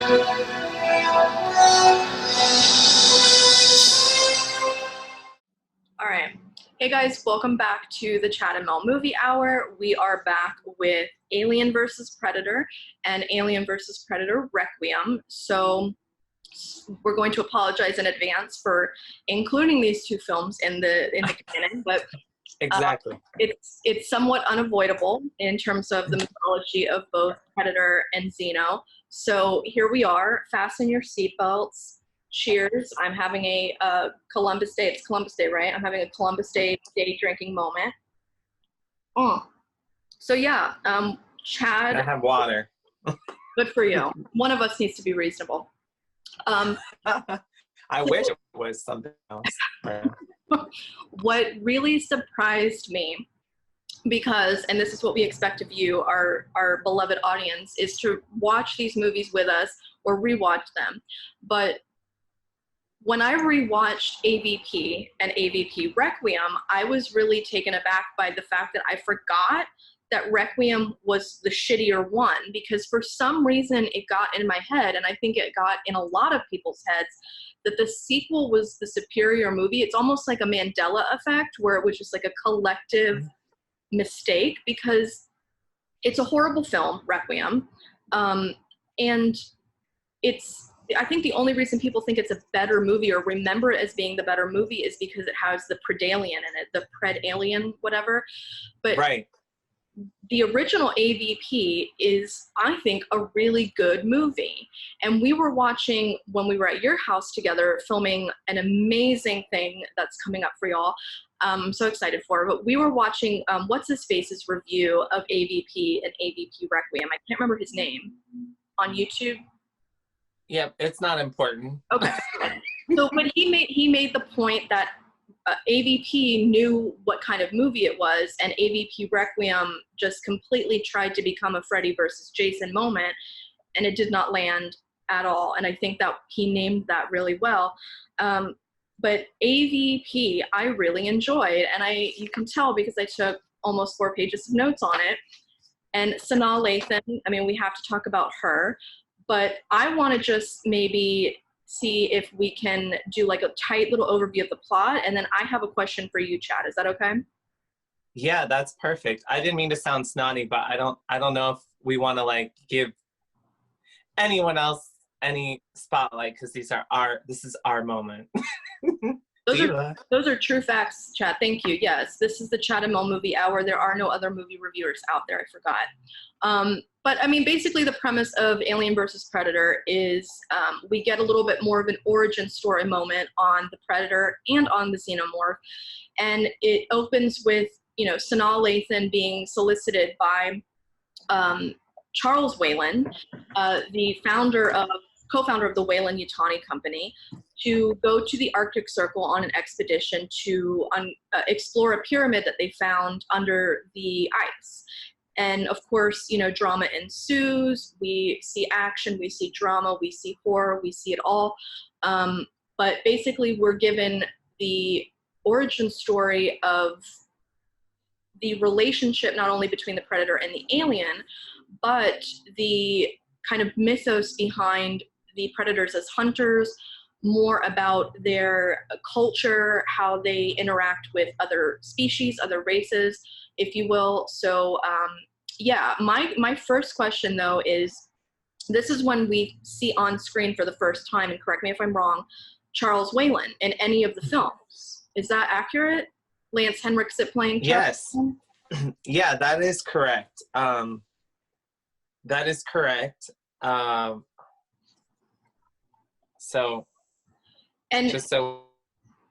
All right. Hey guys, welcome back to the Chad and Mel Movie Hour. We are back with Alien vs. Predator and Alien vs. Predator Requiem. So we're going to apologize in advance for including these two films in the canon, but exactly. It's somewhat unavoidable in terms of the mythology of both Predator and Xeno. So here we are. Fasten your seatbelts. Cheers. I'm having a Columbus Day. It's Columbus Day, right? I'm having a Columbus Day drinking moment. So yeah, Chad. I have water. Good for you. One of us needs to be reasonable. I wish it was something else. What really surprised me, because, and this is what we expect of you, our beloved audience, is to watch these movies with us or rewatch them. But when I rewatched AVP and AVP Requiem, I was really taken aback by the fact that I forgot that Requiem was the shittier one, because for some reason it got in my head, and I think it got in a lot of people's heads, that the sequel was the superior movie. It's almost like a Mandela effect, where it was just like a collective mistake, because it's a horrible film, Requiem, and I think the only reason people think it's a better movie or remember it as being the better movie is because it has the Predalien in it, the Predalien, whatever. But right. The original AVP is, I think, a really good movie. And we were watching, when we were at your house together, filming an amazing thing that's coming up for y'all. I'm so excited for it. But we were watching What's-His-Face's review of AVP and AVP Requiem. I can't remember his name. On YouTube. Yeah, it's not important. Okay. So, but he made the point that AVP knew what kind of movie it was, and AVP Requiem just completely tried to become a Freddy versus Jason moment, and it did not land at all. And I think that he named that really well. But AVP, I really enjoyed, and you can tell because I took almost 4 pages of notes on it. And Sanaa Lathan, I mean, we have to talk about her. But I want to just maybe see if we can do like a tight little overview of the plot. And then I have a question for you, Chad. Is that okay? Yeah, that's perfect. I didn't mean to sound snotty, but I don't know if we want to like give anyone any spotlight, because this is our moment. Those are true facts, Chad. Thank you. Yes, this is the Chad and Mel Movie Hour. There are no other movie reviewers out there. I forgot. But I mean, basically the premise of Alien versus Predator is we get a little bit more of an origin story moment on the Predator and on the Xenomorph. And it opens with, Sanaa Lathan being solicited by Charles Whalen, the co-founder of the Whalen-Yutani Company, to go to the Arctic Circle on an expedition to explore a pyramid that they found under the ice. And of course, drama ensues. We see action, we see drama, we see horror, we see it all. But basically, we're given the origin story of the relationship not only between the Predator and the alien, but the kind of mythos behind the Predators as hunters, more about their culture, how they interact with other species, other races, if you will. So yeah, my first question though is, this is when we see on screen for the first time, and correct me if I'm wrong, Charles Whalen in any of the films. Is that accurate? Lance Henriksen playing Charles? Yes. Yeah, that is correct. That is correct. So, and just so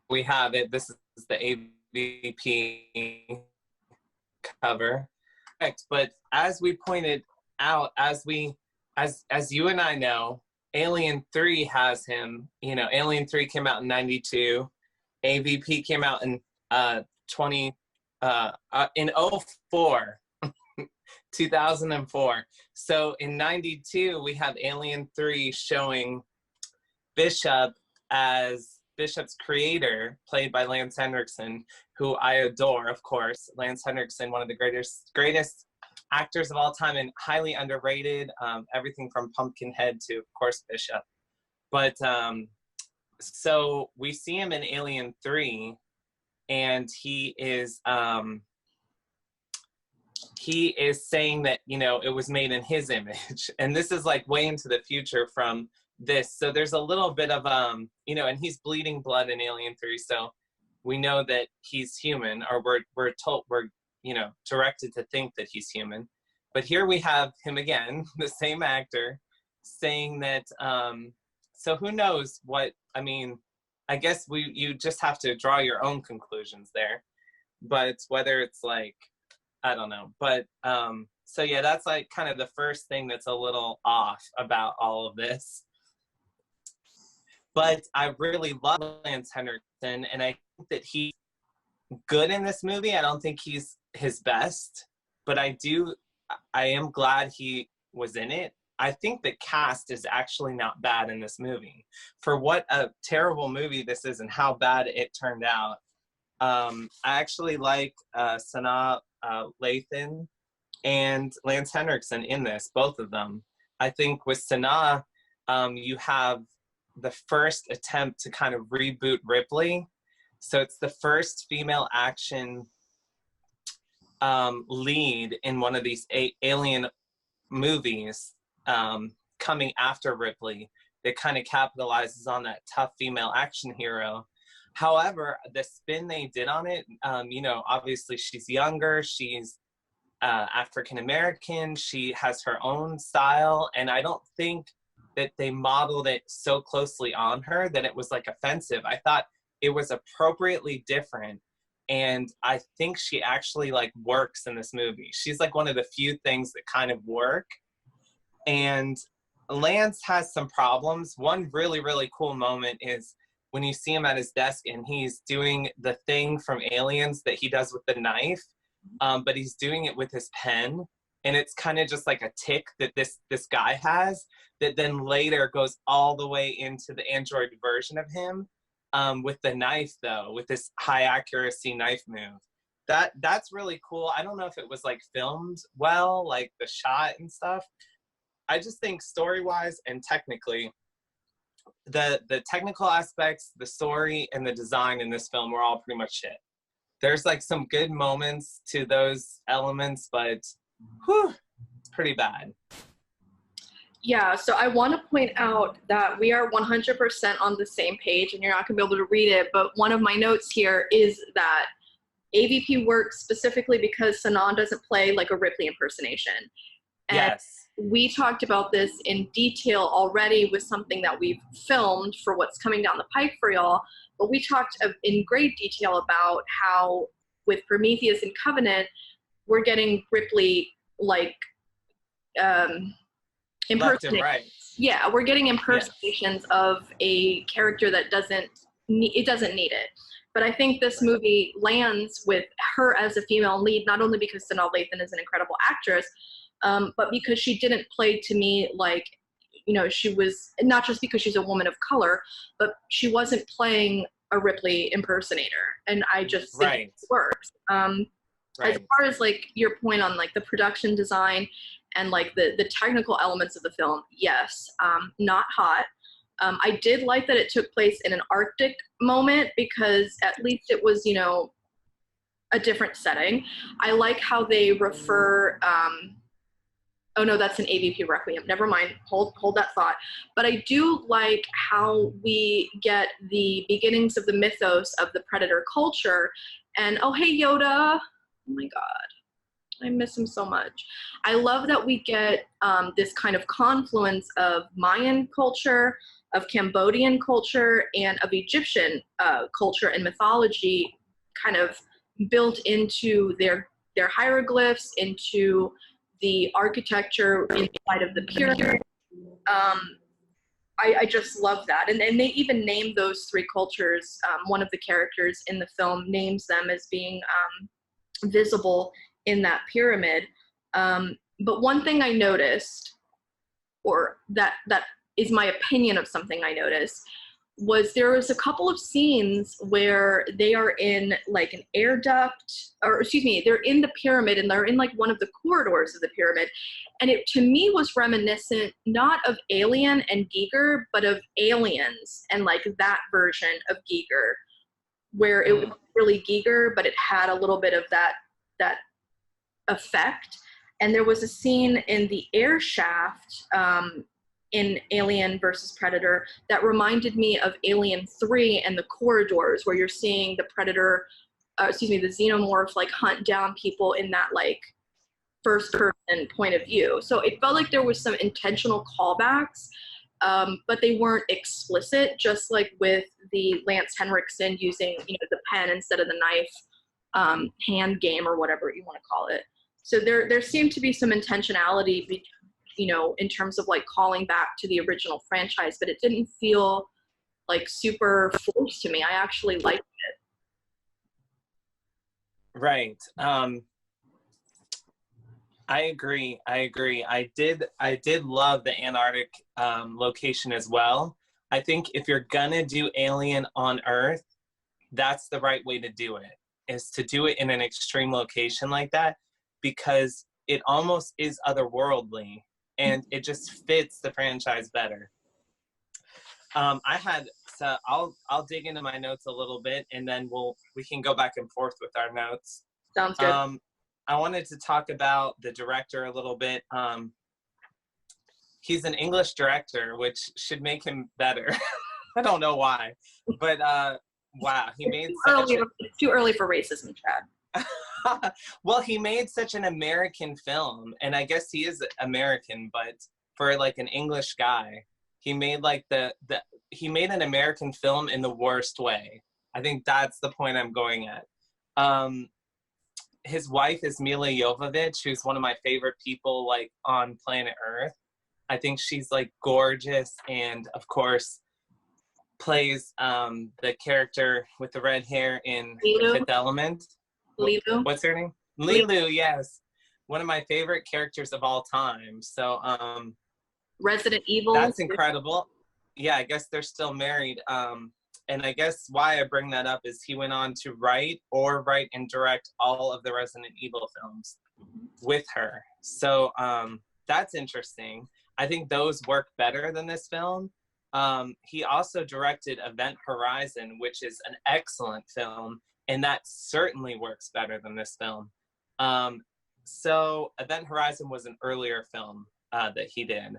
we have it, this is the AVP cover. Correct. But as we pointed out, as you and I know, Alien 3 has him. Alien 3 came out in 92. AVP came out in 2004. 2004. So in 92, we have Alien 3 showing Bishop as Bishop's creator, played by Lance Henriksen, who I adore, of course. Lance Henriksen, one of the greatest actors of all time and highly underrated. Everything from Pumpkinhead to, of course, Bishop. But so we see him in Alien 3, and he is saying that, you know, it was made in his image. And this is like way into the future from this. So there's a little bit of, you know, and he's bleeding blood in Alien 3. So we know that he's human, or we're told, we're, you know, directed to think that he's human. But here we have him again, the same actor, saying that, so who knows what, I mean, I guess you just have to draw your own conclusions there. But whether it's like, I don't know. But, so yeah, that's like kind of the first thing that's a little off about all of this. But I really love Lance Henriksen, and I think that he's good in this movie. I don't think he's his best, but I am glad he was in it. I think the cast is actually not bad in this movie. For what a terrible movie this is and how bad it turned out. I actually like Sanaa Lathan and Lance Henriksen in this, both of them. I think with Sanaa, you have the first attempt to kind of reboot Ripley. So it's the first female action lead in one of these alien movies coming after Ripley that kind of capitalizes on that tough female action hero. However, the spin they did on it, you know, obviously she's younger, she's African-American, she has her own style, and I don't think that they modeled it so closely on her that it was like offensive. I thought it was appropriately different, and I think she actually like works in this movie. She's like one of the few things that kind of work. And Lance has some problems. One really, really cool moment is when you see him at his desk and he's doing the thing from Aliens that he does with the knife, but he's doing it with his pen. And it's kind of just like a tick that this guy has that then later goes all the way into the android version of him with the knife, though, with this high accuracy knife move. That's really cool. I don't know if it was like filmed well, like the shot and stuff. I just think story-wise and technically, the technical aspects, the story, and the design in this film were all pretty much shit. There's like some good moments to those elements, but whew, it's pretty bad. Yeah, so I want to point out that we are 100% on the same page, and you're not going to be able to read it, but one of my notes here is that AVP works specifically because Sanaa doesn't play like a Ripley impersonation. And yes. We talked about this in detail already with something that we've filmed for what's coming down the pike for y'all, but we talked in great detail about how with Prometheus and Covenant, we're getting Ripley like impersonations. Right. Yeah, we're getting impersonations of a character that doesn't need it. But I think this movie lands with her as a female lead, not only because Sanaa Lathan is an incredible actress, but because she didn't play to me like, you know, she was, not just because she's a woman of color, but she wasn't playing a Ripley impersonator. And I just think it works. As far as like your point on like the production design and like the technical elements of the film, yes, not hot. I did like that it took place in an Arctic moment because at least it was, you know, a different setting. I like how they refer, oh no, that's an AVP Requiem. Never mind, hold that thought. But I do like how we get the beginnings of the mythos of the predator culture. And oh, hey, Yautja. Oh my God, I miss him so much. I love that we get this kind of confluence of Mayan culture, of Cambodian culture, and of Egyptian culture and mythology kind of built into their hieroglyphs, into the architecture inside of the pyramid. I just love that. And they even name those three cultures. One of the characters in the film names them as being visible in that pyramid. But one thing I noticed, or that is my opinion of something I noticed, was there was a couple of scenes where they are in like an air duct, or excuse me, they're in the pyramid and they're in like one of the corridors of the pyramid. And it to me was reminiscent not of Alien and Giger, but of Aliens and like that version of Giger, where it was really Giger, but it had a little bit of that effect. And there was a scene in the air shaft in Alien versus Predator that reminded me of Alien 3 and the corridors, where you're seeing the Predator, the Xenomorph like hunt down people in that like first person point of view. So it felt like there was some intentional callbacks, but they weren't explicit, just like with the Lance Henriksen using, the pen instead of the knife, hand game or whatever you want to call it. So there seemed to be some intentionality in terms of like calling back to the original franchise, but it didn't feel like super forced to me. I actually liked it. Right. I agree. I did love the Antarctic location as well. I think if you're gonna do Alien on Earth, that's the right way to do it, is to do it in an extreme location like that, because it almost is otherworldly and it just fits the franchise better. I'll dig into my notes a little bit and then we can go back and forth with our notes. Sounds good. I wanted to talk about the director a little bit. He's an English director, which should make him better. I don't know why, but wow, he made it's too early for racism, Chad. Well, he made such an American film, and I guess he is American, but for like an English guy, he made like he made an American film in the worst way. I think that's the point I'm going at. His wife is Mila Jovovich, who's one of my favorite people like on planet Earth. I think she's like gorgeous, and of course plays the character with the red hair in Fifth Element. Lilu. What's her name? Lilu, yes. One of my favorite characters of all time. So Resident Evil. That's incredible. Yeah, I guess they're still married. And I guess why I bring that up is he went on to write and direct all of the Resident Evil films with her. So that's interesting. I think those work better than this film. He also directed Event Horizon, which is an excellent film, and that certainly works better than this film. So Event Horizon was an earlier film that he did.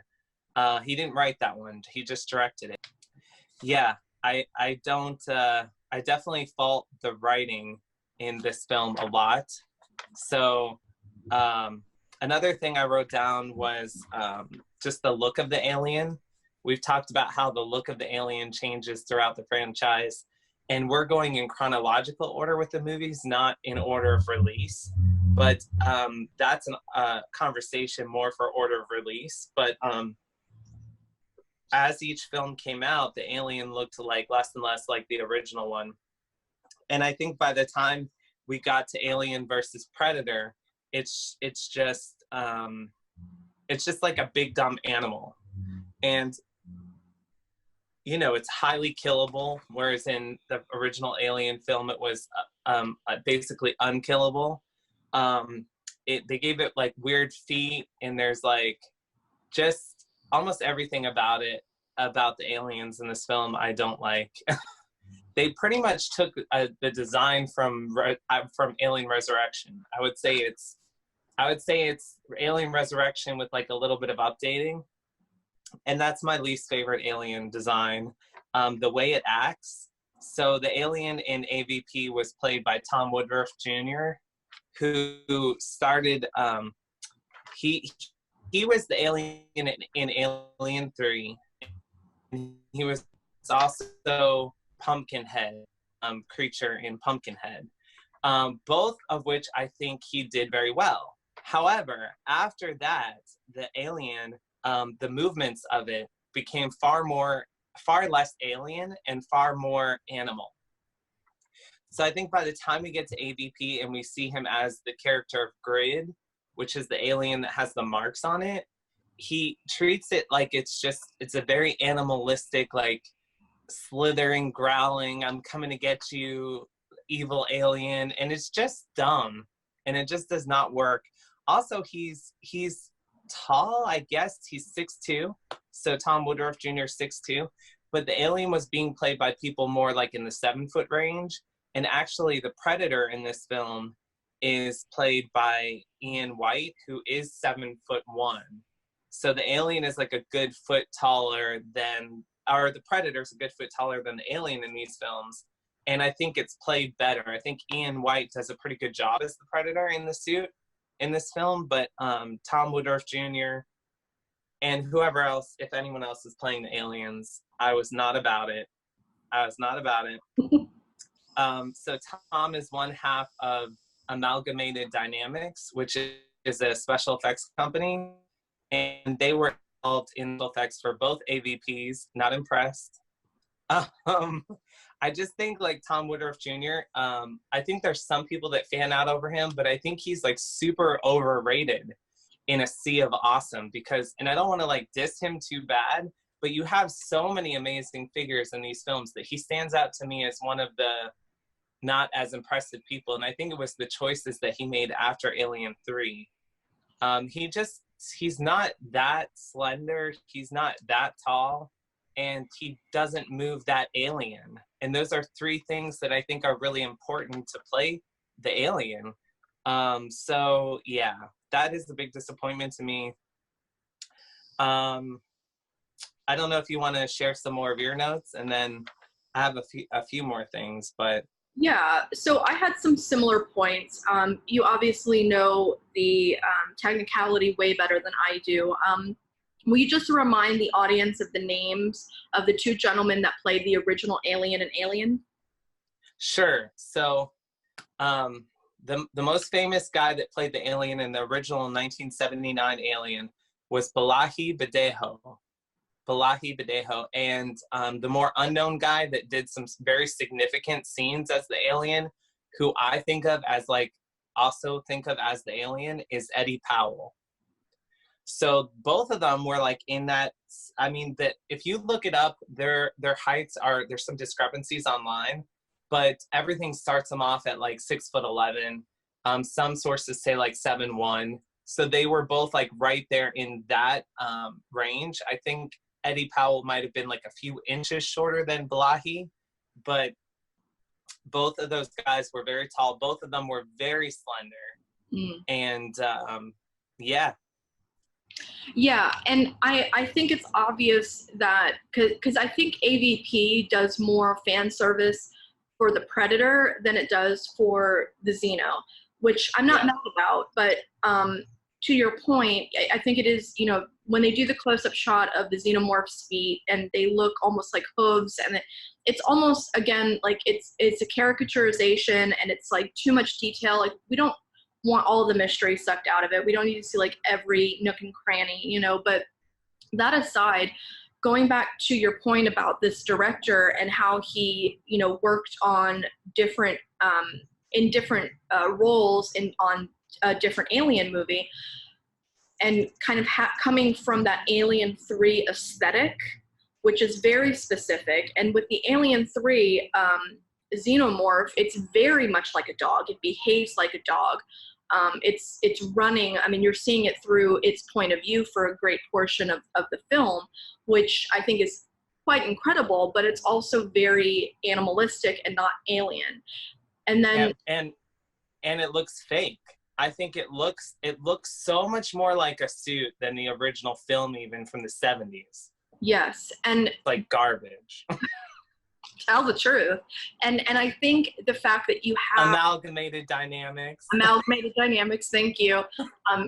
He didn't write that one. He just directed it. Yeah, I definitely fault the writing in this film a lot. So another thing I wrote down was just the look of the alien. We've talked about how the look of the alien changes throughout the franchise, and we're going in chronological order with the movies, not in order of release. But that's a conversation more for order of release. But as each film came out, the alien looked like less and less like the original one. And I think by the time we got to Alien versus Predator, it's just like a big dumb animal. And it's highly killable, whereas in the original Alien film, it was basically unkillable. They gave it like weird feet, and there's like just almost everything about the aliens in this film I don't like. They pretty much took the design from Alien Resurrection. I would say it's Alien Resurrection with like a little bit of updating. And that's my least favorite alien design. The way it acts. So the alien in AVP was played by Tom Woodruff Jr., who started, he was the alien in Alien 3. He was also Pumpkinhead, creature in Pumpkinhead. Both of which I think he did very well. However, after that, the alien, the movements of it became far less alien and far more animal. So I think by the time we get to AVP and we see him as the character of Grid, which is the alien that has the marks on it, he treats it like it's a very animalistic, like slithering, growling, I'm coming to get you, evil alien, and it's just dumb, and it just does not work. Also, he's tall, I guess. He's 6'2", so Tom Woodruff Jr. 6'2", but the alien was being played by people more like in the 7-foot range, and actually the Predator in this film is played by Ian White, who is 7'1". So the alien is like a good foot taller than, or the Predator's a good foot taller than the alien in these films. And I think it's played better. I think Ian White does a pretty good job as the Predator in the suit in this film, but Tom Woodruff Jr. and whoever else, if anyone else is playing the aliens, I was not about it. So Tom is one half of Amalgamated Dynamics, which is a special effects company, and they were involved in effects for both AVPs. Not impressed. I just think like Tom Woodruff Jr., I think there's some people that fan out over him, but I think he's like super overrated in a sea of awesome because, and I don't want to like diss him too bad, but you have so many amazing figures in these films that he stands out to me as one of the not as impressive people. And I think it was the choices that he made after Alien 3. He's not that slender. He's not that tall. And he doesn't move that alien. And those are 3 things that I think are really important to play the alien. So yeah, that is the big disappointment to me. I don't know if you want to share some more of your notes, and then I have a few more things, but. Yeah, so I had some similar points. You obviously know the technicality way better than I do. Will you just remind the audience of the names of the 2 gentlemen that played the original Alien and Alien? Sure. So the most famous guy that played the alien in the original 1979 Alien was Balaji Badejo. And the more unknown guy that did some very significant scenes as the alien, who I think of as the alien, is Eddie Powell. So both of them were like in that, I mean, that if you look it up, their heights there's some discrepancies online, but everything starts them off at like 6'11". Some sources say like 7'1". So they were both like right there in that range. I think Eddie Powell might have been like a few inches shorter than Balaji, but both of those guys were very tall. Both of them were very slender. And yeah. Yeah, and I think it's obvious that, because I think AVP does more fan service for the Predator than it does for the Xeno, which I'm not mad about, but to your point, I think it is, you know, when they do the close-up shot of the Xenomorph's feet and they look almost like hooves, and it's almost, again, like it's a caricaturization and it's like too much detail. Like, we don't want all the mystery sucked out of it. We don't need to see like every nook and cranny, you know. But that aside, going back to your point about this director and how he, you know, worked on different in different roles on a different Alien movie, and kind of coming from that Alien 3 aesthetic, which is very specific. And with the Alien 3 Xenomorph, it's very much like a dog. It behaves like a dog. It's running. I mean, you're seeing it through its point of view for a great portion of the film, which I think is quite incredible, but it's also very animalistic and not alien. And then and it looks fake. I think it looks so much more like a suit than the original film, even from the 70s. Yes, and it's like garbage. Tell the truth. And I think the fact that you have Amalgamated Dynamics. Thank you.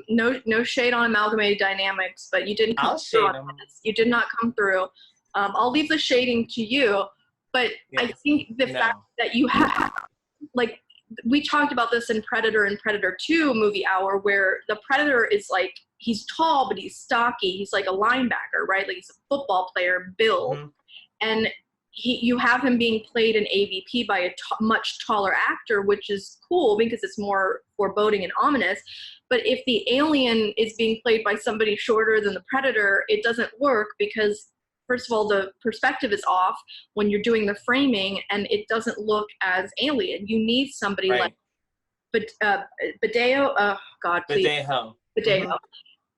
No shade on Amalgamated Dynamics, but you didn't come through on this. You did not come through. I'll leave the shading to you, but yes. I think the fact that you have, like, we talked about this in Predator and Predator 2 movie hour, where the Predator is like, he's tall, but he's stocky. He's like a linebacker, right? Like, he's a football player build. Mm-hmm. And you have him being played in AVP by a much taller actor, which is cool because it's more foreboding and ominous. But if the alien is being played by somebody shorter than the Predator, it doesn't work because first of all, the perspective is off when you're doing the framing, and it doesn't look as alien. You need somebody like Badeo, God, please. Badeo. Mm-hmm.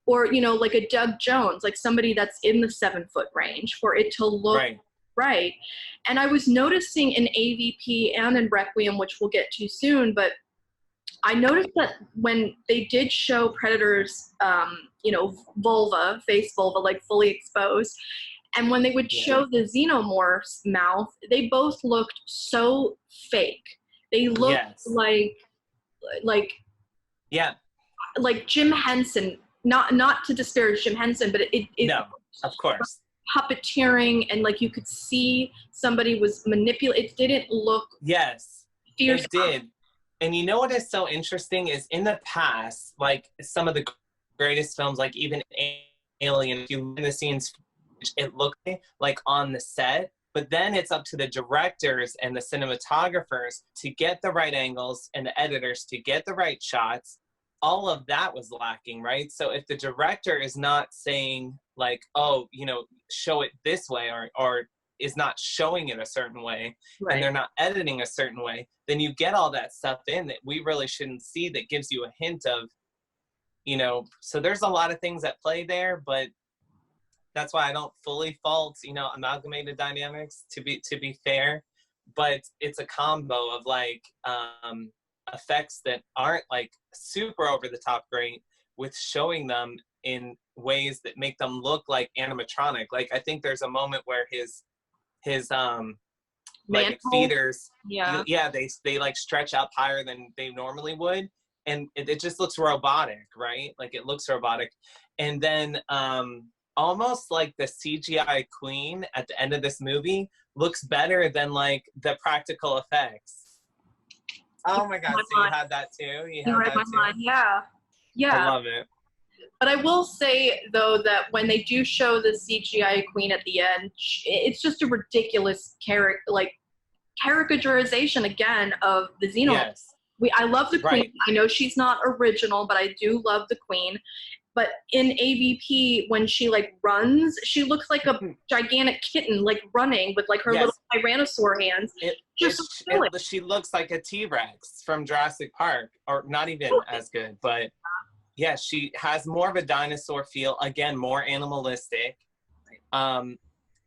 Or, you know, like a Doug Jones, like somebody that's in the 7-foot range for it to look right. And I was noticing in AVP and in Requiem, which we'll get to soon, but I noticed that when they did show Predator's, you know, vulva, face vulva, like fully exposed, and when they would show the Xenomorph's mouth, they both looked so fake. They looked like Jim Henson. Not to disparage Jim Henson, but it no, of course, puppeteering, and like you could see somebody was manipulating. It didn't look fierce. It did. And you know what is so interesting is in the past, like some of the greatest films, like even Alien, if you look in the scenes, it looked like on the set, but then it's up to the directors and the cinematographers to get the right angles and the editors to get the right shots. All of that was lacking, right? So if the director is not saying like, oh, you know, show it this way, or is not showing it a certain way, and they're not editing a certain way, then you get all that stuff in that we really shouldn't see, that gives you a hint of, you know, so there's a lot of things at play there, but that's why I don't fully fault, you know, Amalgamated Dynamics, to be fair, but it's a combo of like effects that aren't like super over the top great, with showing them in ways that make them look like animatronic. Like I think there's a moment where his like feeders, they like stretch up higher than they normally would, and it just looks robotic, right? Like it looks robotic. And then almost like the CGI queen at the end of this movie looks better than like the practical effects. Oh my God, so you had that too? You read my mind, yeah. I love it. But I will say, though, that when they do show the CGI queen at the end, it's just a ridiculous caricaturization, again, of the Xenomorph. Yes. I love the queen. I know she's not original, but I do love the queen. But in AVP, when she, like, runs, she looks like a gigantic kitten, like, running with, like, her little Tyrannosaur hands. She looks like a T-Rex from Jurassic Park, or not even as good, but... yeah, she has more of a dinosaur feel. Again, more animalistic.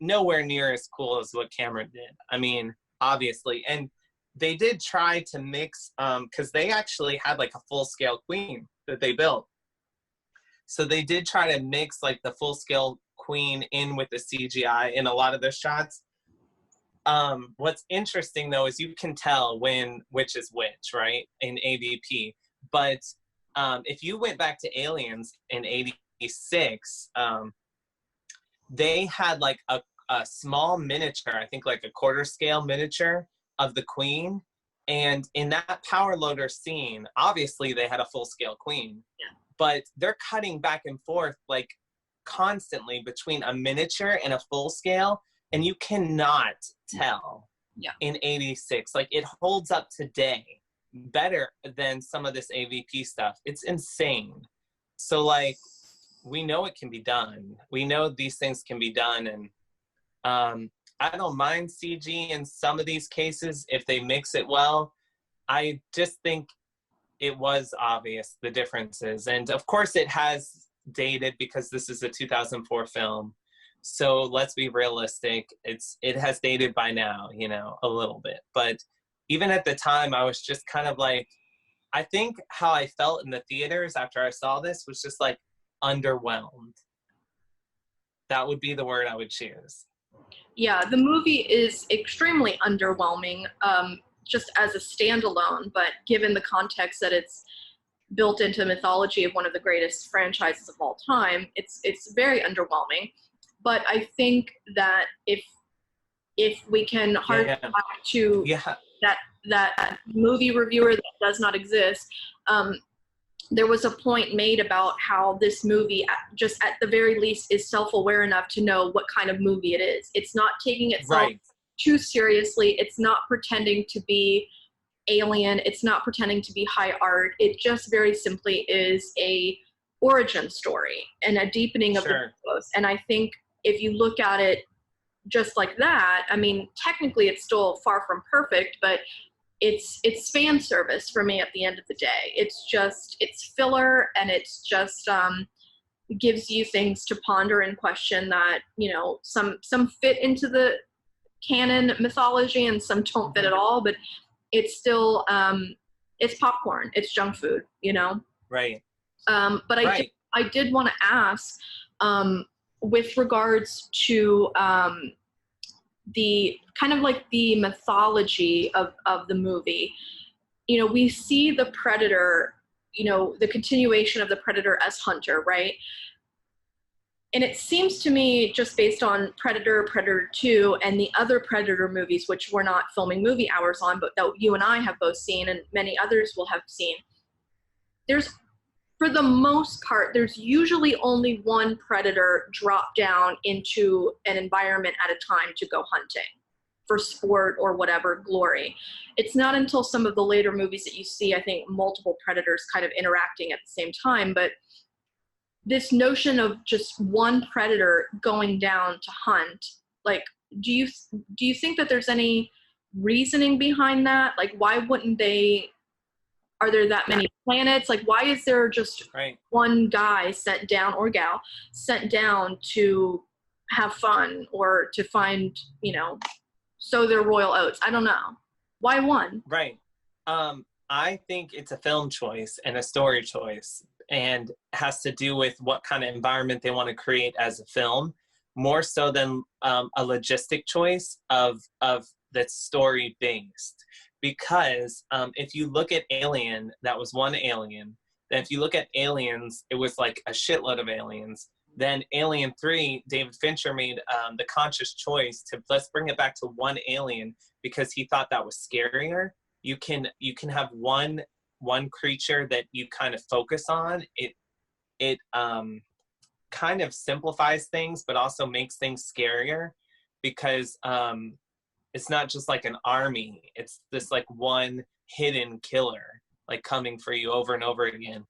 Nowhere near as cool as what Cameron did. I mean, obviously. And they did try to mix, because they actually had like a full-scale queen that they built. So they did try to mix like the full-scale queen in with the CGI in a lot of their shots. What's interesting, though, is you can tell which is which, right, in AVP. But... if you went back to Aliens in '86, they had like a small miniature, I think like a quarter scale miniature of the queen. And in that power loader scene, obviously they had a full scale queen, but they're cutting back and forth like constantly between a miniature and a full scale. And you cannot tell in '86, like it holds up today better than some of this AVP stuff. It's insane. So like, we know it can be done. We know these things can be done. And I don't mind CG in some of these cases if they mix it well. I just think it was obvious, the differences. And of course it has dated because this is a 2004 film. So let's be realistic. It has dated by now, you know, a little bit. But even at the time, I was just kind of like, I think how I felt in the theaters after I saw this was just like underwhelmed. That would be the word I would choose. Yeah, the movie is extremely underwhelming, just as a standalone, but given the context that it's built into mythology of one of the greatest franchises of all time, it's very underwhelming. But I think that if we can harken back to that movie reviewer that does not exist, there was a point made about how this movie, just at the very least, is self-aware enough to know what kind of movie it is. It's not taking itself too seriously. It's not pretending to be Alien. It's not pretending to be high art. It just very simply is a origin story and a deepening of the mythos. And I think if you look at it just like that, I mean, technically it's still far from perfect, but it's fan service for me at the end of the day. It's filler, and it's just gives you things to ponder and question that, you know, some fit into the canon mythology and some don't fit at all, but it's still it's popcorn, it's junk food, you know. Right. But I did want to ask, with regards to the kind of like the mythology of the movie, you know, we see the Predator, you know, the continuation of the Predator as Hunter, right? And it seems to me, just based on Predator, Predator 2, and the other Predator movies, which we're not filming movie hours on, but that you and I have both seen and many others will have seen, for the most part, there's usually only one Predator drop down into an environment at a time to go hunting for sport or whatever glory. It's not until some of the later movies that you see, I think, multiple Predators kind of interacting at the same time, but this notion of just one Predator going down to hunt, like, do you think that there's any reasoning behind that? Like, why wouldn't they, are there that many planets? Like, why is there just one guy sent down, or gal sent down to have fun or to find, you know, sow their royal oats? I don't know. Why one? Right. I think it's a film choice and a story choice, and has to do with what kind of environment they want to create as a film, more so than a logistic choice of the story based. Because if you look at Alien, that was one alien. Then if you look at Aliens, it was like a shitload of aliens. Then Alien 3, David Fincher made the conscious choice to, let's bring it back to one alien, because he thought that was scarier. You can have one creature that you kind of focus on. It kind of simplifies things, but also makes things scarier, because it's not just like an army. It's this like one hidden killer, like coming for you over and over again.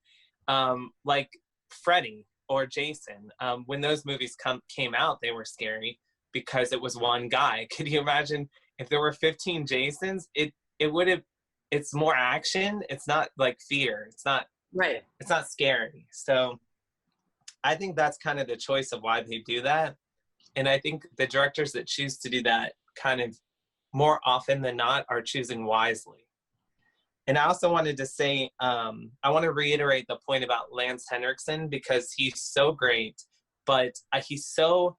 Like Freddy or Jason, when those movies came out, they were scary because it was one guy. Could you imagine if there were 15 Jasons? It would have, it's more action. It's not like fear. It's not It's not scary. So I think that's kind of the choice of why they do that. And I think the directors that choose to do that kind of more often than not are choosing wisely. And I also wanted to say, I want to reiterate the point about Lance Henriksen, because he's so great, but he's so,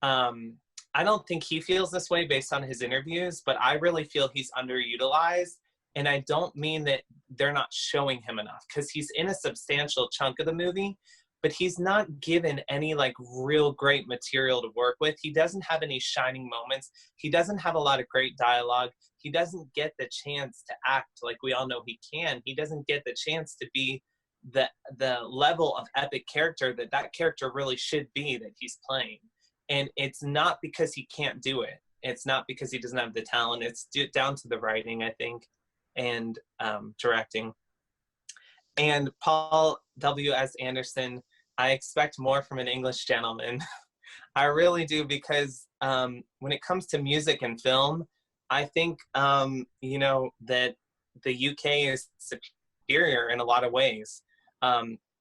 I don't think he feels this way based on his interviews, but I really feel he's underutilized. And I don't mean that they're not showing him enough, because he's in a substantial chunk of the movie, but he's not given any like real great material to work with. He doesn't have any shining moments. He doesn't have a lot of great dialogue. He doesn't get the chance to act like we all know he can. He doesn't get the chance to be the level of epic character that character really should be that he's playing. And it's not because he can't do it. It's not because he doesn't have the talent. It's down to the writing, I think, and directing. And Paul W.S. Anderson, I expect more from an English gentleman. I really do, because when it comes to music and film, I think, you know, that the UK is superior in a lot of ways.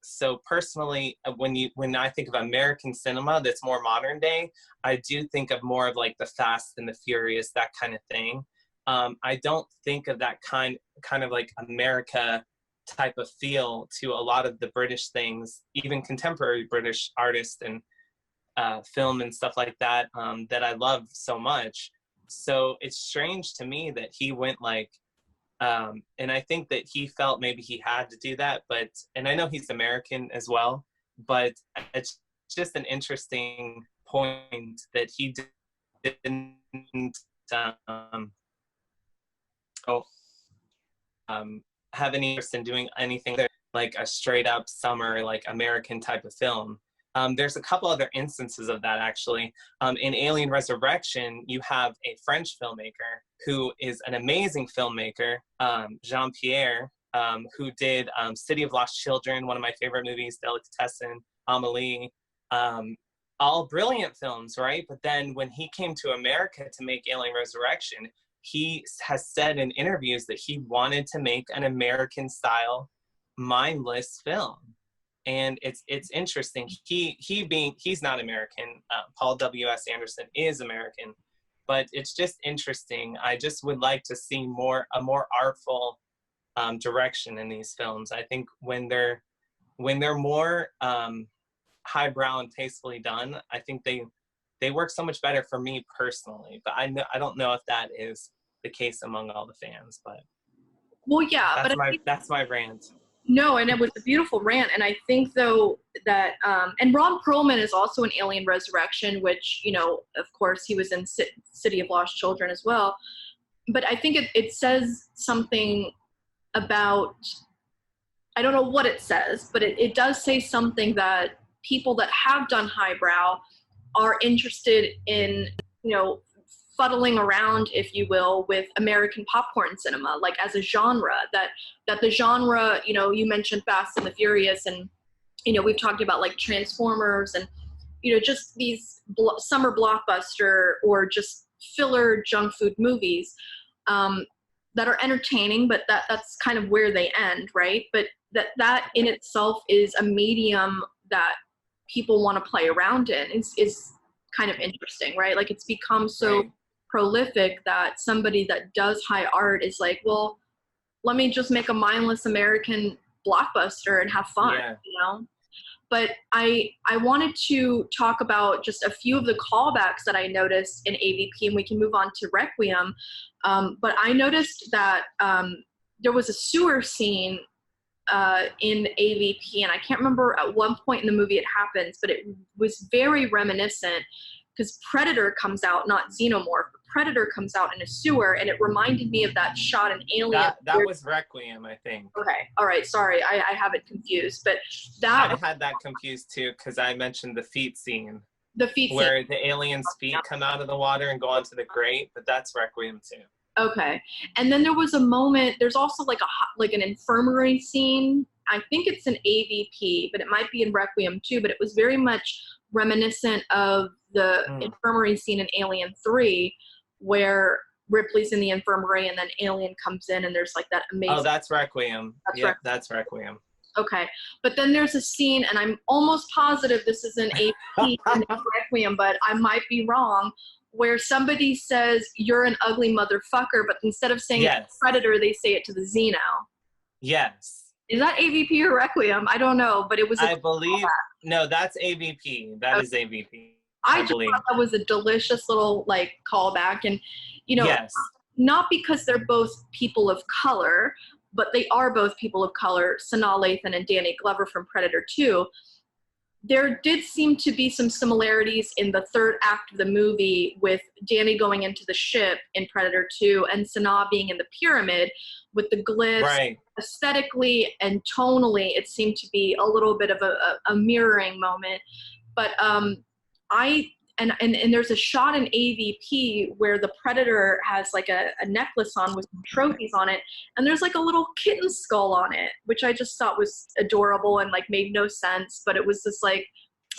So personally, when I think of American cinema that's more modern day, I do think of more of like the Fast and the Furious, that kind of thing. I don't think of that kind of like America type of feel to a lot of the British things, even contemporary British artists and film and stuff like that, that I love so much. So it's strange to me that he went like, and I think that he felt maybe he had to do that, and I know he's American as well, but it's just an interesting point that he didn't have any interest in doing anything like a straight up summer, like American type of film. There's a couple other instances of that, actually. In Alien Resurrection, you have a French filmmaker who is an amazing filmmaker, Jean-Pierre, who did City of Lost Children, one of my favorite movies, Delicatessen, Amélie, all brilliant films, right? But then when he came to America to make Alien Resurrection, he has said in interviews that he wanted to make an American style mindless film. And it's interesting. He's not American. Paul W.S. Anderson is American, but it's just interesting. I just would like to see a more artful direction in these films. I think when they're more highbrow and tastefully done, I think they work so much better for me personally. But I don't know if that is the case among all the fans. But well, yeah, that's my rant. No, and it was a beautiful rant. And I think, though, that, and Ron Perlman is also in Alien Resurrection, which, you know, of course, he was in City of Lost Children as well. But I think it says something about, I don't know what it says, but it does say something that people that have done highbrow are interested in, you know, fuddling around, if you will, with American popcorn cinema, like as a genre, that the genre, you know, you mentioned Fast and the Furious, and, you know, we've talked about like Transformers and, you know, just these summer blockbuster or just filler junk food movies that are entertaining, but that's kind of where they end, right? But that in itself is a medium that people want to play around in, is kind of interesting, right? Like it's become so prolific that somebody that does high art is like, well, let me just make a mindless American blockbuster and have fun, you know? But I wanted to talk about just a few of the callbacks that I noticed in AVP, and we can move on to Requiem. But I noticed that there was a sewer scene in AVP, and I can't remember at one point in the movie it happens, but it was very reminiscent because Predator comes out, not Xenomorph, but Predator comes out in a sewer, and it reminded me of that shot in Alien. That was Requiem, I think. Okay, all right, sorry, I have it confused, but I had that confused too because I mentioned the feet scene. Where the aliens' feet come out of the water and go onto the grate, but that's Requiem too. Okay, and then there was a moment. There's also like an infirmary scene. I think it's an AVP, but it might be in Requiem too. But it was very much reminiscent of the infirmary scene in Alien 3, where Ripley's in the infirmary and then Alien comes in and there's like that amazing. Oh, that's Requiem. That's Requiem. Okay, but then there's a scene, and I'm almost positive this is an AVP in Requiem, but I might be wrong, where somebody says, "You're an ugly motherfucker," but instead of saying it to Predator, they say it to the Xeno. Yes. Is that AVP or Requiem? I don't know, but it was. I believe. No, that's AVP. That is AVP. I just thought that was a delicious little like callback, and you know, not because they're both people of color, but they are both people of color. Sanaa Lathan and Danny Glover from Predator 2. There did seem to be some similarities in the third act of the movie with Danny going into the ship in Predator 2 and Sanaa being in the pyramid with the glyphs. Right. Aesthetically and tonally, it seemed to be a little bit of a mirroring moment. But and there's a shot in AVP where the Predator has like a necklace on with some trophies on it, and there's like a little kitten skull on it, which I just thought was adorable and like made no sense, but it was just like,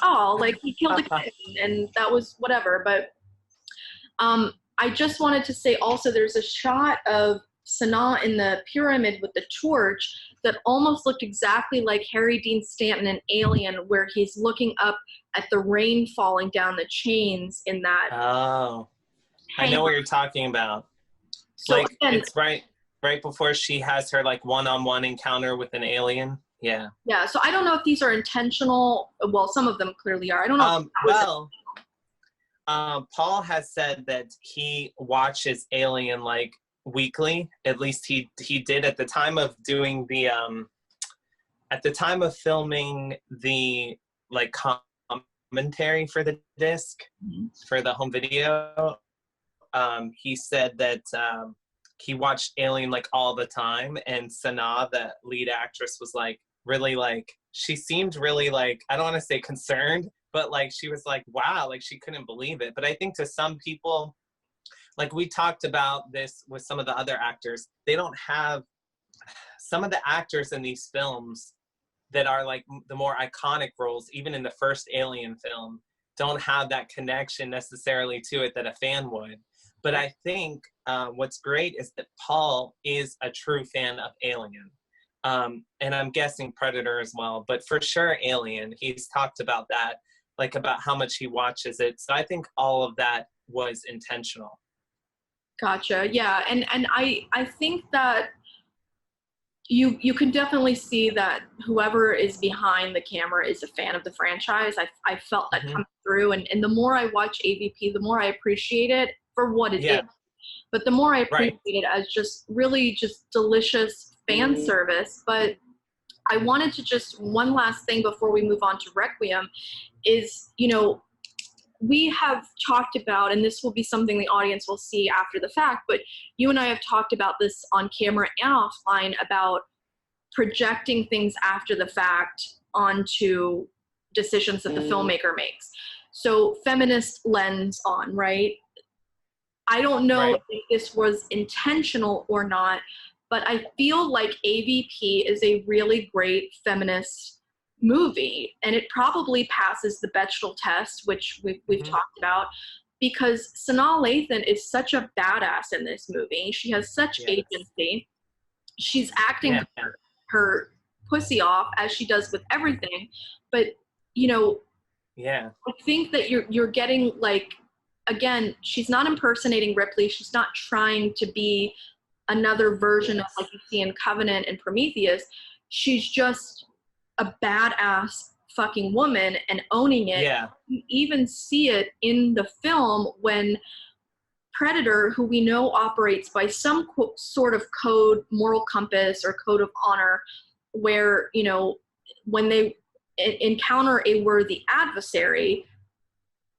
oh, like he killed a kitten and that was whatever. But I just wanted to say also there's a shot of Sanaa in the pyramid with the torch that almost looked exactly like Harry Dean Stanton in Alien, where he's looking up at the rain falling down the chains in that. Oh, I know what you're talking about. So like again, it's right before she has her like one-on-one encounter with an alien. Yeah. Yeah. So I don't know if these are intentional. Well, some of them clearly are. I don't know. Paul has said that he watches Alien like weekly. At least he did at the time of doing the at the time of filming the like commentary for the disc for the home video. He said that he watched Alien like all the time, and Sanaa, the lead actress, was like really like, she seemed really like, I don't want to say concerned, but like she was like, wow, like she couldn't believe it. But I think to some people, like we talked about this with some of the other actors, they don't have, some of the actors in these films that are like the more iconic roles, even in the first Alien film, don't have that connection necessarily to it that a fan would. But I think what's great is that Paul is a true fan of Alien. And I'm guessing Predator as well, but for sure Alien. He's talked about that, like about how much he watches it. So I think all of that was intentional. Gotcha. Yeah. And I think that you can definitely see that whoever is behind the camera is a fan of the franchise. I felt that come through, and the more I watch AVP, the more I appreciate it for what it is. But the more I appreciate it as just really just delicious fan service. But I wanted to just, one last thing before we move on to Requiem is, you know, we have talked about, and this will be something the audience will see after the fact, but you and I have talked about this on camera and offline about projecting things after the fact onto decisions that the filmmaker makes. So feminist lens on, right? I don't know if this was intentional or not, but I feel like AVP is a really great feminist movie, and it probably passes the Bechdel test, which we've talked about, because Sanaa Lathan is such a badass in this movie. She has such agency. She's acting her pussy off, as she does with everything. But, you know, I think that you're getting, like, again, she's not impersonating Ripley. She's not trying to be another version of, like you see in Covenant and Prometheus. She's just a badass fucking woman and owning it. You even see it in the film when Predator, who we know operates by some sort of code, moral compass or code of honor, where, you know, when they encounter a worthy adversary,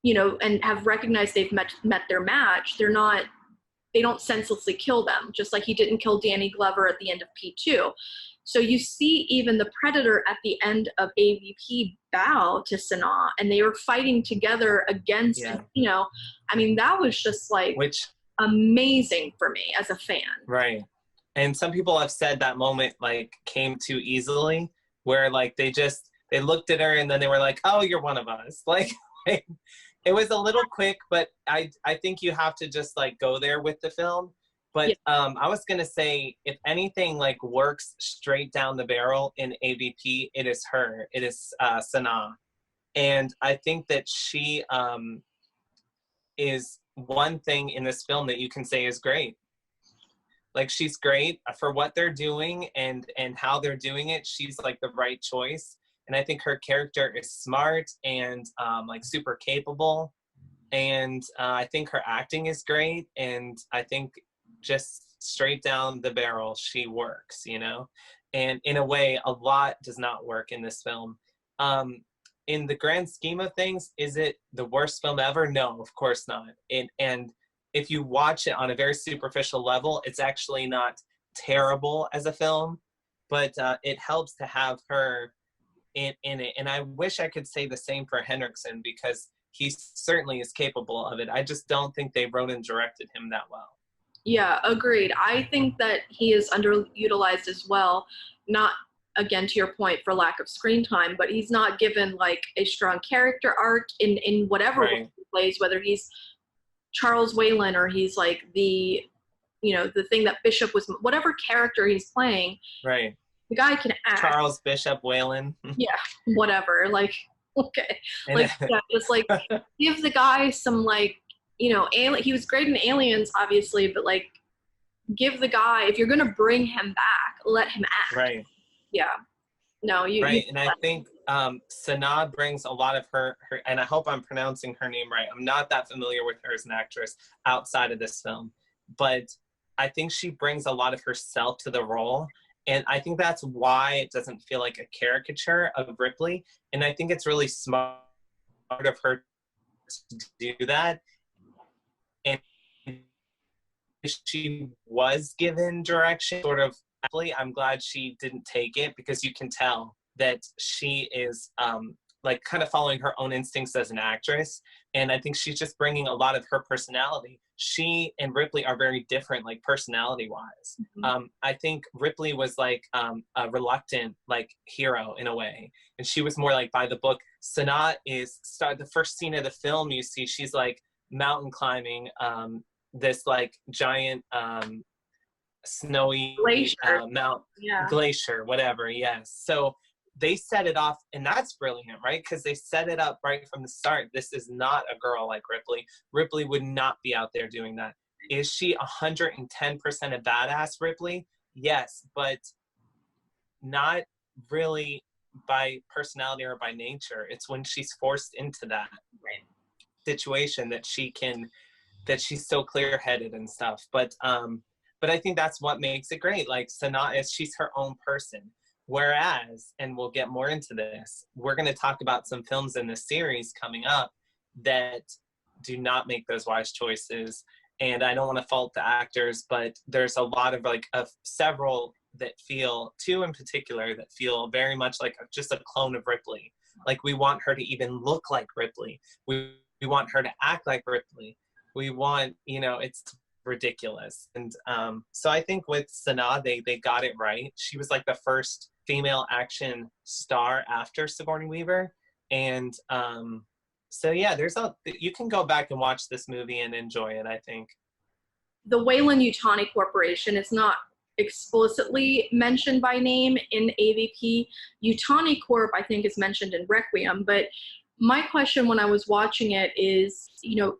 you know, and have recognized they've met their match, they don't senselessly kill them, just like he didn't kill Danny Glover at the end of P2. So you see even the Predator at the end of AVP bow to Sanaa, and they were fighting together against, you know, I mean, that was just like amazing for me as a fan. Right. And some people have said that moment like came too easily, where like they looked at her and then they were like, oh, you're one of us. Like, it was a little quick, but I think you have to just like go there with the film. But I was going to say, if anything like works straight down the barrel in AVP, it is her. It is Sanaa. And I think that she is one thing in this film that you can say is great. Like, she's great for what they're doing and how they're doing it. She's like the right choice. And I think her character is smart and like super capable. And I think her acting is great. And I think just straight down the barrel, she works, you know? And in a way, a lot does not work in this film. In the grand scheme of things, is it the worst film ever? No, of course not. And if you watch it on a very superficial level, it's actually not terrible as a film, but it helps to have her in it. And I wish I could say the same for Henriksen, because he certainly is capable of it. I just don't think they wrote and directed him that well. Yeah, agreed. I think that he is underutilized as well. Not, again, to your point, for lack of screen time, but he's not given like a strong character arc in whatever he plays, whether he's Charles Whalen or he's like the, you know, the thing that Bishop was, whatever character he's playing. Right. The guy can act. Charles Bishop Whalen. Yeah, whatever. Like, okay. Like, just like give the guy some, like, you know, he was great in Aliens, obviously, but like give the guy, if you're going to bring him back, let him act. Right. Yeah. No, you. Right. And I think Sanaa brings a lot of her, and I hope I'm pronouncing her name right. I'm not that familiar with her as an actress outside of this film, but I think she brings a lot of herself to the role. And I think that's why it doesn't feel like a caricature of Ripley. And I think it's really smart of her to do that. And she was given direction, sort of. I'm glad she didn't take it, because you can tell that she is like kind of following her own instincts as an actress. And I think she's just bringing a lot of her personality. She and Ripley are very different, like personality wise. Mm-hmm. I think Ripley was like a reluctant like hero in a way. And she was more like by the book, Sanaa the first scene of the film, you see she's like mountain climbing this like giant snowy Glacier. glacier, whatever. Yes. So they set it off, and that's brilliant, right? Because they set it up right from the start. This is not a girl like Ripley. Ripley would not be out there doing that. Is she 110% a badass, Ripley? Yes, but not really by personality or by nature. It's when she's forced into that situation that she's so clear-headed and stuff. But I think that's what makes it great. Like Sanaa she's her own person. Whereas, and we'll get more into this, we're going to talk about some films in this series coming up that do not make those wise choices. And I don't want to fault the actors, but there's a lot of several that feel, two in particular, that feel very much like just a clone of Ripley. Like we want her to even look like Ripley. We want her to act like Ripley. We want, it's ridiculous. And so I think with Sanaa, they got it right. She was like the first female action star after Sigourney Weaver. And so yeah, you can go back and watch this movie and enjoy it, I think. The Weyland-Yutani Corporation is not explicitly mentioned by name in AVP. Yutani Corp, I think, is mentioned in Requiem. But my question when I was watching it is,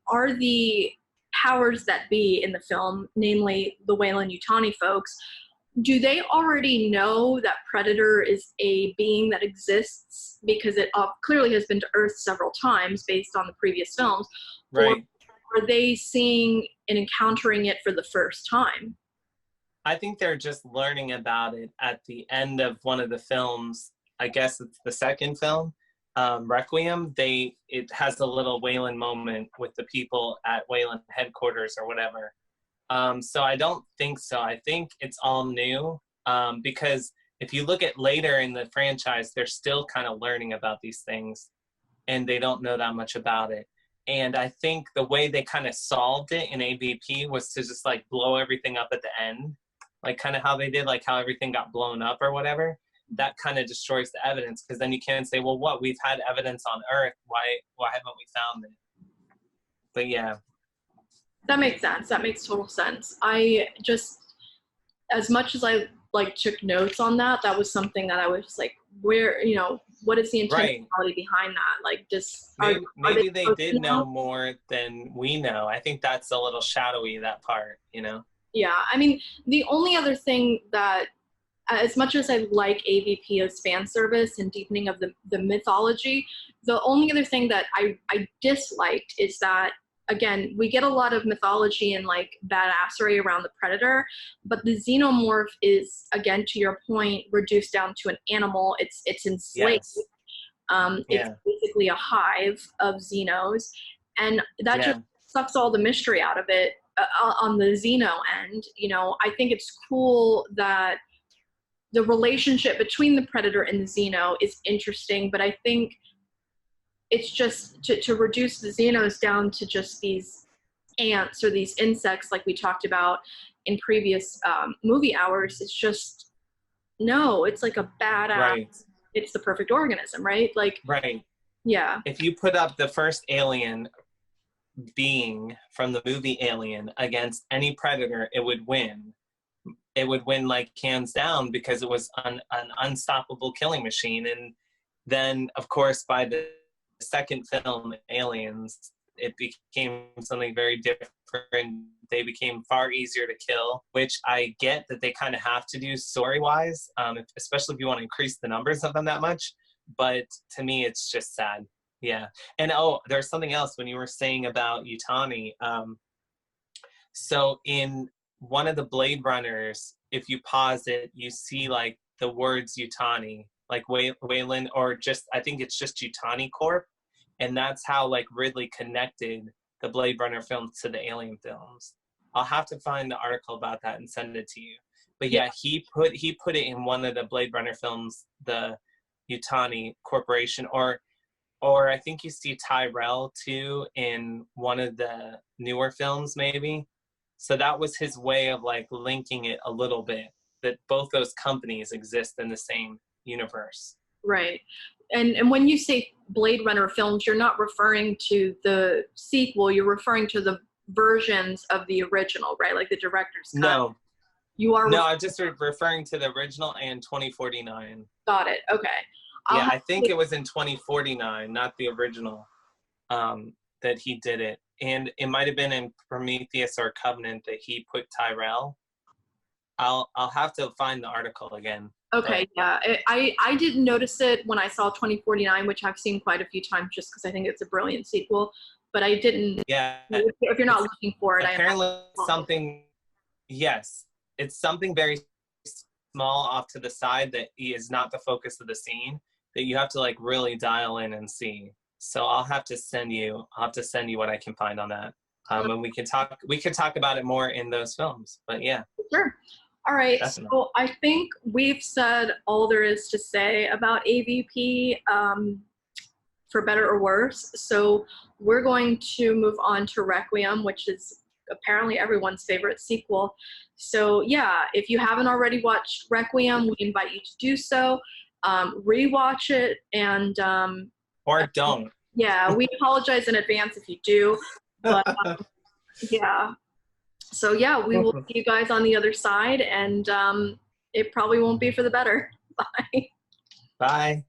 are the powers that be in the film, namely the Weyland-Yutani folks, do they already know that Predator is a being that exists because it clearly has been to Earth several times based on the previous films? Right. Or are they seeing and encountering it for the first time? I think they're just learning about it at the end of one of the films. I guess it's the second film, Requiem. It has a little Weyland moment with the people at Weyland headquarters or whatever. So I don't think so. I think it's all new because if you look at later in the franchise, they're still kind of learning about these things and they don't know that much about it. And I think the way they kind of solved it in AVP was to just like blow everything up at the end, like kind of how they did, like how everything got blown up or whatever. That kind of destroys the evidence because then you can't say, well, we've had evidence on Earth. Why haven't we found it? But yeah. That makes sense. That makes total sense. I just, as much as I took notes on that, that was something that I was like, where, what is the intentionality behind that? Like, just maybe they did know more than we know. I think that's a little shadowy, that part, Yeah, I mean, the only other thing that, as much as I like AVP as fan service and deepening of the mythology, the only other thing that I disliked is that, again, we get a lot of mythology and badassery around the Predator, but the Xenomorph is, again, to your point, reduced down to an animal. It's enslaved. Yes. It's basically a hive of Xenos, and that just sucks all the mystery out of it on the Xeno end. I think it's cool that the relationship between the Predator and the Xeno is interesting, but I think it's just to reduce the Xenos down to just these ants or these insects like we talked about in previous movie hours. It's just, no, it's like a badass, right. It's the perfect organism, right? Right. Yeah. If you put up the first alien being from the movie Alien against any Predator, it would win. It would win hands down because it was an unstoppable killing machine. And then, of course, by the second film, Aliens, it became something very different. They became far easier to kill, which I get that they kind of have to do story-wise, especially if you want to increase the numbers of them that much. But to me, it's just sad. Yeah. And there's something else when you were saying about Yutani. So in one of the Blade Runners, if you pause it, you see the words Yutani, Weyland, or just, I think it's just Yutani Corp. And that's how Ridley connected the Blade Runner films to the Alien films. I'll have to find the article about that and send it to you. But yeah, he put it in one of the Blade Runner films, the Yutani Corporation, or I think you see Tyrell too in one of the newer films maybe. So that was his way of linking it a little bit, that both those companies exist in the same universe. Right. and when you say Blade Runner films, you're not referring to the sequel, you're referring to the versions of the original, right? Like the director's cut. No. You are. No, I'm just referring to the original and 2049. Got it. Okay. Yeah, I think it was in 2049, not the original, that he did it. And it might have been in Prometheus or Covenant that he put Tyrell. I'll have to find the article again. Okay, yeah. I didn't notice it when I saw 2049, which I've seen quite a few times just because I think it's a brilliant sequel. But I didn't. Yeah. If you're not looking for it, apparently something. Yes, it's something very small off to the side that is not the focus of the scene that you have to like really dial in and see. So I'll have to send you what I can find on that. And we can talk about it more in those films. But yeah. Sure. All right. Definitely. So I think we've said all there is to say about AVP, for better or worse. So we're going to move on to Requiem, which is apparently everyone's favorite sequel. So yeah, if you haven't already watched Requiem, we invite you to do so. Rewatch it and or don't. Yeah, we apologize in advance if you do, but yeah. So yeah, we will see you guys on the other side, and it probably won't be for the better. Bye. Bye.